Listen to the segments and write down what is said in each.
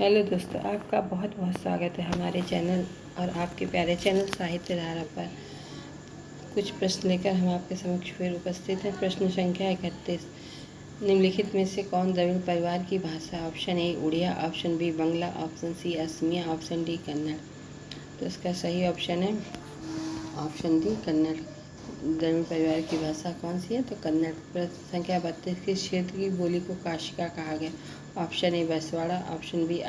Hello दोस्तों, आपका बहुत बहुत स्वागत है हमारे चैनल और आपके प्यारे चैनल साहित्य धारा पर। कुछ प्रश्न लेकर हम आपके समक्ष फिर उपस्थित हैं। प्रश्न संख्या 31। निम्नलिखित में से कौन द्रविड़ परिवार की भाषा? Option A Oriya, option B Bangla, option C Asamiya, option D Kannada. तो इसका सही ऑप्शन है ऑप्शन डी कन्नड़। द्रविड़ परिवार की भाषा कौन सी है? तो कन्नड़। प्रश्न संख्या 32। किस क्षेत्र की बोली को काशिका कहा गया? Option A Baswara, option B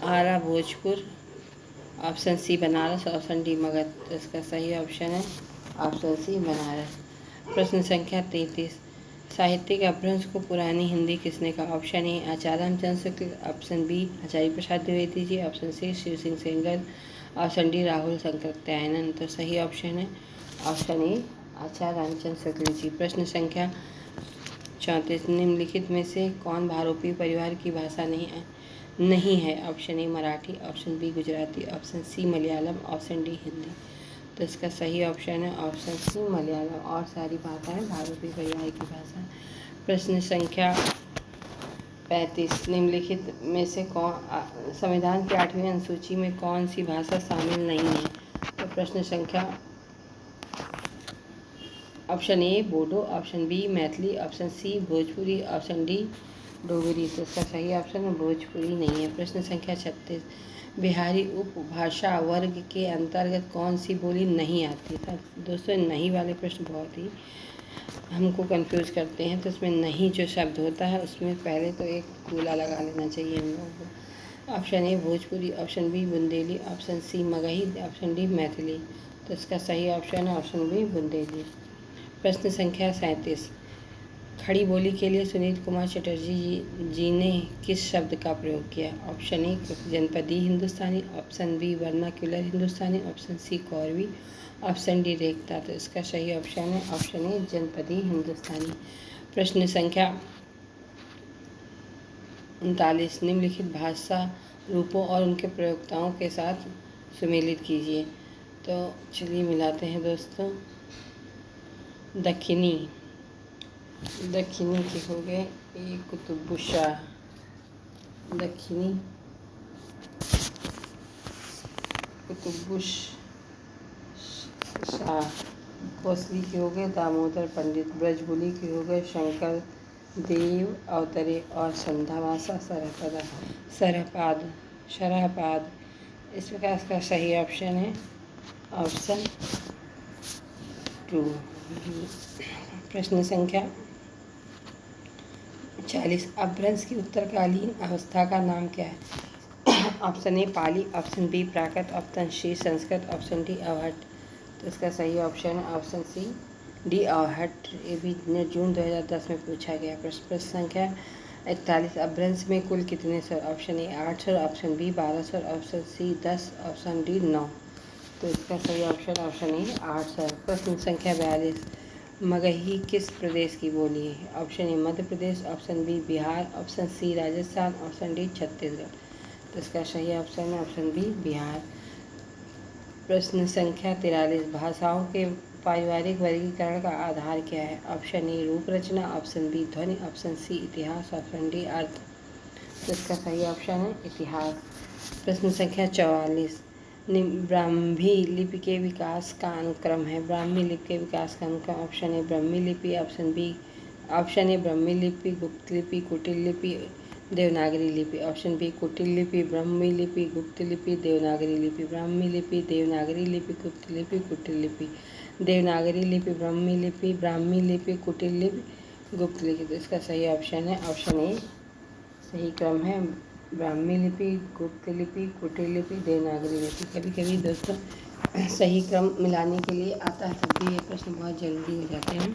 Ara Bhojpur, option C Banaras, option D Magadh. तो इसका सही ऑप्शन है ऑप्शन सी बनारस। प्रश्न संख्या 33। साहित्यिक अपभ्रंश को पुरानी हिंदी किसने कहा? Option A Acharya Ramchandra Shukla, option B Acharya Prasad Dwivedi ji, option C Shiv Singh Sengar, option D Rahul Shankar त्यायनन। तो सही ऑप्शन है ऑप्शन ए आचार्य रामचंद्र शुक्ल जी। प्रश्न संख्या 34। निम्नलिखित में से कौन भारोपी परिवार की भाषा नहीं है? Option A Marathi, option B Gujarati, option C Malayalam, option D Hindi. तो इसका सही ऑप्शन है ऑप्शन सी मलयालम। और सारी भाषाएं भारोपी परिवार की भाषा। प्रश्न संख्या 35। निम्नलिखित में से कौन संविधान की 8वीं अनुसूची में कौन सी भाषा शामिल नहीं है? तो प्रश्न संख्या option A Bodo, option B Maithili, option C Bhojpuri, option D Dogri. तो इसका सही ऑप्शन है भोजपुरी नहीं है। प्रश्न संख्या 36। बिहारी उपभाषा वर्ग के अंतर्गत कौन सी बोली नहीं आती था? दोस्तों, नहीं वाले प्रश्न बहुत ही हमको कंफ्यूज करते हैं। तो इसमें नहीं जो शब्द होता है उसमें पहले तो एक कूला लगा लेना चाहिए हम लोगों को। Option A Bhojpuri, option B Bundeli, option C Magahi, option D Maithili. तो इसका सही ऑप्शन है ऑप्शन बी बुंदेली। प्रश्न संख्या 37। खड़ी बोली के लिए सुनील कुमार चटर्जी जी ने किस शब्द का प्रयोग किया? ऑप्शन ए जनपदी Hindustani, option B vernacular Hindustani, option C Kauravi, option D Rekhta. तो इसका सही ऑप्शन है ऑप्शन ए जनपदी हिंदुस्तानी। प्रश्न संख्या 39। निम्नलिखित भाषा रूपों और उनके प्रयोक्ताओं के साथ सुमेलित कीजिए। तो चलिए मिलाते हैं दोस्तों। दक्षिणी के हो गए ए कुतुबुशाह, दक्षिणी कुतुबुश शाह। कोसली के हो गए दामोदर पंडित, ब्रजबुली के हो गए शंकर देव अवतरे, और संधा भाषा शरहपाद। इस प्रकार इसका सही ऑप्शन है ऑप्शन 2। प्रश्न संख्या 40। अपभ्रंश की उत्तरकालीन अवस्था का नाम क्या है? Option A Pali, option B Prakrit, option C Sanskrit, option D Avahatt. तो इसका सही ऑप्शन है ऑप्शन सी डी अवहट। ये भी जून 2010 में पूछा गया। प्रश्न संख्या 41। अपभ्रंश में कुल कितने स्वर? ऑप्शन ए 8 स्वर, ऑप्शन बी 12 स्वर, ऑप्शन सी 10, ऑप्शन डी 9। तो इसका सही ऑप्शन ऑप्शन ए 8 स्वर। प्रश्न संख्या 42। मगही किस प्रदेश की बोली है? Option A Madhya Pradesh, option B Bihar, option C Rajasthan, option D Chhattisgarh. तो इसका सही ऑप्शन है ऑप्शन बी बिहार। प्रश्न संख्या 43। भाषाओं के पारिवारिक वर्गीकरण का आधार क्या है? ऑप्शन ए रूप रचना, ऑप्शन बी ध्वनि, ऑप्शन सी इतिहास, ऑप्शन डी अर्थ। तो इसका सही ऑप्शन है इतिहास। प्रश्न संख्या 44। ब्राह्मी लिपि के विकास का अनुक्रम है। ब्राह्मी लिपि के विकास का अनुक्रम ऑप्शन ए ब्राह्मी लिपि, ऑप्शन ए ब्राह्मी लिपि, गुप्त लिपि, कुटिल लिपि, देवनागरी लिपि, ऑप्शन बी कुटिल लिपि, ब्राह्मी लिपि, गुप्त लिपि, देवनागरी लिपि, ब्राह्मी लिपि, देवनागरी लिपि, गुप्त लिपि, कुटिल लिपि, देवनागरी लिपि, ब्राह्मी लिपि, कुटिल लिपि, गुप्त लिपि। तो इसका सही ऑप्शन है ऑप्शन ए। सही क्रम है ब्राह्मी लिपि, गुप्त लिपि, कुटिल लिपि, देवनागरी लिपि। कभी कभी दोस्तों सही क्रम मिलाने के लिए आता है, तब भी ये प्रश्न बहुत जल्दी हो जाते हैं।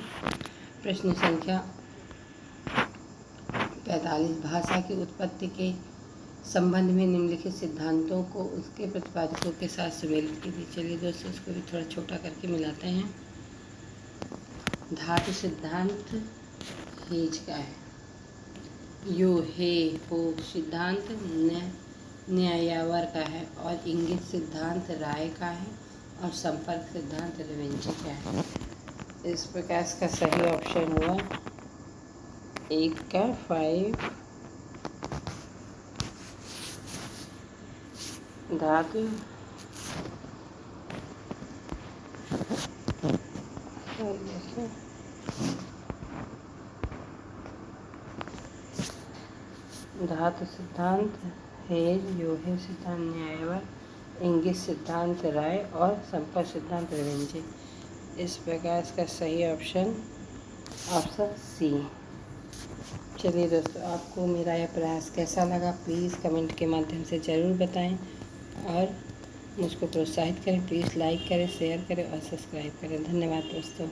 प्रश्न संख्या 45। भाषा की उत्पत्ति के संबंध में निम्नलिखित सिद्धांतों को उसके प्रतिपादकों के साथ सुमेलित कीजिए। चलिए दोस्तों इसको भी थोड़ा छोटा करके मिलाते हैं। धातु सिद्धांत हेज का है। यो हे हो सिद्धांत न्यायावर का है, और इंगित सिद्धांत राय का है, और संपर्क सिद्धांत रेवेंची का है। इस प्रकार इसका सही ऑप्शन हुआ 1 का 5 धातु धातु सिद्धांत हेज, योहे सिद्धांत न्यायवर, इंगित सिद्धांत राय और संपर्क सिद्धांत रेवेंजे। इस प्रकार इसका सही ऑप्शन सी। चलिए दोस्तों, आपको मेरा यह प्रयास कैसा लगा प्लीज़ कमेंट के माध्यम से ज़रूर बताएं और मुझको प्रोत्साहित करें। प्लीज़ लाइक करें, शेयर करें और सब्सक्राइब करें। धन्यवाद दोस्तों।